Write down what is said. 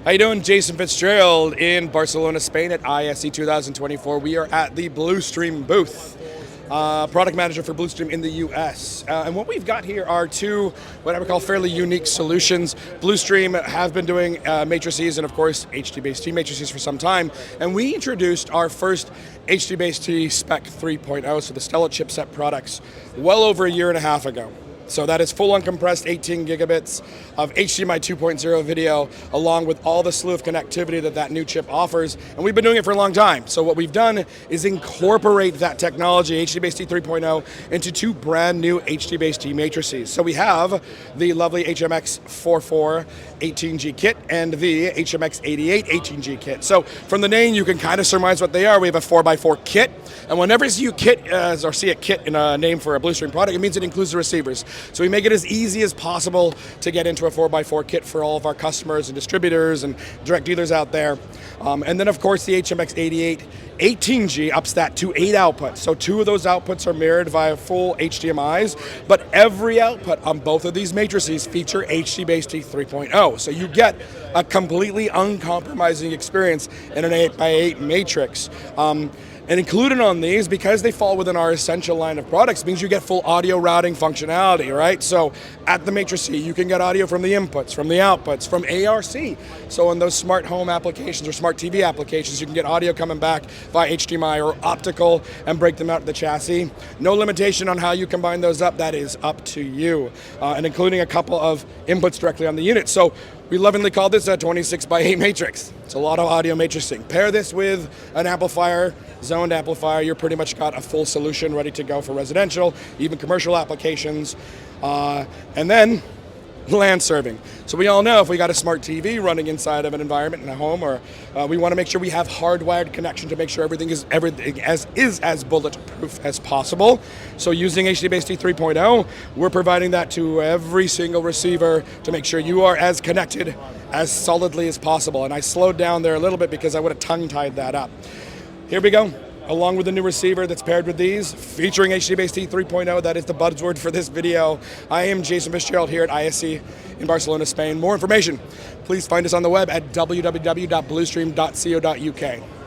How you doing? Jason Fitzgerald in Barcelona, Spain at ISE 2024. We are at the BluStream booth. Product manager for BluStream in the US. And what we've got here are two, what I would call fairly unique solutions. BluStream have been doing matrices and of course HDBaseT matrices for some time. And we introduced our first HDBaseT Spec 3.0, so the Stella chipset products, well over a year and a half ago. So that is full uncompressed 18 gigabits of HDMI 2.0 video, along with all the slew of connectivity that new chip offers. And we've been doing it for a long time. So what we've done is incorporate that technology, HDBaseT 3.0, into two brand new HDBaseT matrices. So we have the lovely HMX44-18G kit and the HMX88-18G kit. So from the name, you can kind of surmise what they are. We have a 4x4 kit. And whenever you see a kit in a name for a BluStream product, it means it includes the receivers. So we make it as easy as possible to get into a 4x4 kit for all of our customers and distributors and direct dealers out there. And then of course the HMX88-18G ups that to 8 outputs. So 2 of those outputs are mirrored via full HDMIs, but every output on both of these matrices feature HDBaseT 3.0. So you get a completely uncompromising experience in an 8x8 matrix. And included on these, because they fall within our essential line of products, means you get full audio routing functionality, right? So at the matrix C, you can get audio from the inputs, from the outputs, from ARC. So in those smart home applications or smart TV applications, you can get audio coming back via HDMI or optical and break them out of the chassis. No limitation on how you combine those up, that is up to you. And including a couple of inputs directly on the unit. So we lovingly call this a 26x8 matrix. It's a lot of audio matrixing. Pair this with an amplifier, zoned amplifier, you're pretty much got a full solution ready to go for residential, even commercial applications. And then LAN serving. So we all know if we got a smart TV running inside of an environment in a home, or we want to make sure we have hardwired connection to make sure everything is as bulletproof as possible. So using HDBaseT 3.0, we're providing that to every single receiver to make sure you are as connected as solidly as possible. And I slowed down there a little bit because I would have tongue-tied that up. Here we go. Along with the new receiver that's paired with these, featuring HDBaseT 3.0, that is the buzzword for this video. I am Jason Fitzgerald here at ISE in Barcelona, Spain. More information, please find us on the web at www.bluestream.co.uk.